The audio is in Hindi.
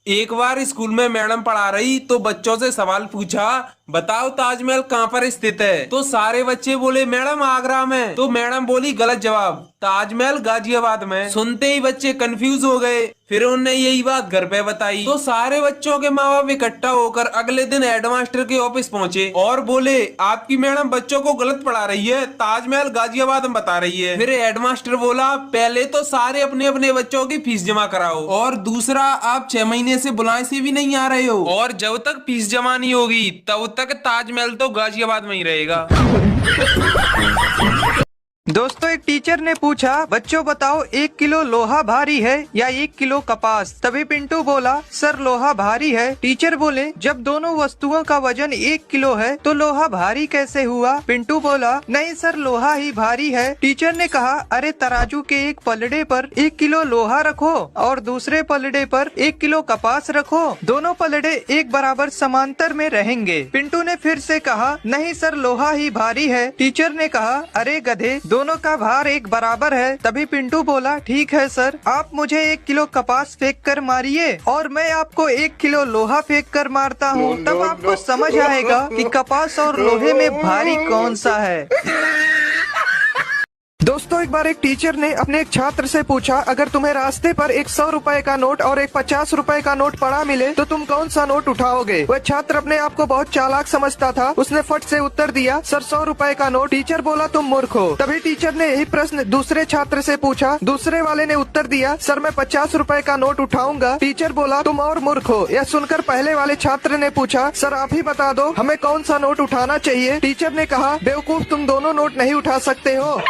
एक बार स्कूल में मैडम पढ़ा रही तो बच्चों से सवाल पूछा, बताओ ताजमहल कहाँ पर स्थित है। तो सारे बच्चे बोले मैडम आगरा में। तो मैडम बोली गलत जवाब, ताजमहल गाजियाबाद में। सुनते ही बच्चे कंफ्यूज हो गए। फिर उन्होंने यही बात घर पे बताई तो सारे बच्चों के माँ बाप इकट्ठा होकर अगले दिन हेडमास्टर के ऑफिस पहुंचे और बोले आपकी मैडम बच्चों को गलत पढ़ा रही है, ताजमहल गाजियाबाद में बता रही है। फिर हेडमास्टर बोला पहले तो सारे अपने अपने बच्चों की फीस जमा कराओ, और दूसरा आप 6 महीने से बुलाए से भी नहीं आ रहे हो, और जब तक फीस जमा नहीं होगी तब तक ताजमहल तो गाजियाबाद में ही रहेगा। दोस्तों, एक टीचर ने पूछा बच्चों बताओ 1 किलो लोहा भारी है या 1 किलो कपास। तभी पिंटू बोला सर लोहा भारी है। टीचर बोले जब दोनों वस्तुओं का वजन 1 किलो है तो लोहा भारी कैसे हुआ। पिंटू बोला नहीं सर लोहा ही भारी है। टीचर ने कहा अरे तराजू के एक पलड़े पर 1 किलो लोहा रखो और दूसरे पलड़े पर 1 किलो कपास रखो, दोनों पलड़े एक बराबर समांतर में रहेंगे। पिंटू ने फिर से कहा नहीं सर लोहा ही भारी है। टीचर ने कहा अरे गधे दोनों का भार एक बराबर है। तभी पिंटू बोला ठीक है सर, आप मुझे 1 किलो कपास फेंक कर मारिए और मैं आपको 1 किलो लोहा फेंक कर मारता हूँ, तब आपको समझ आएगा कि कपास और लोहे में भारी कौन सा है। दोस्तों, एक बार एक टीचर ने अपने एक छात्र से पूछा अगर तुम्हें रास्ते पर एक 100 रुपए का नोट और एक 50 रुपए का नोट पड़ा मिले तो तुम कौन सा नोट उठाओगे। वह छात्र अपने आप को बहुत चालाक समझता था। उसने फट से उत्तर दिया सर 100 रुपए का नोट। टीचर बोला तुम मूर्ख हो। तभी टीचर ने यही प्रश्न दूसरे छात्र से पूछा। दूसरे वाले ने उत्तर दिया सर मैं 50 रुपए का नोट उठाऊंगा। टीचर बोला तुम और मूर्ख हो। यह सुनकर पहले वाले छात्र ने पूछा सर आप ही बता दो हमें कौन सा नोट उठाना चाहिए। टीचर ने कहा बेवकूफ तुम दोनों नोट नहीं उठा सकते हो।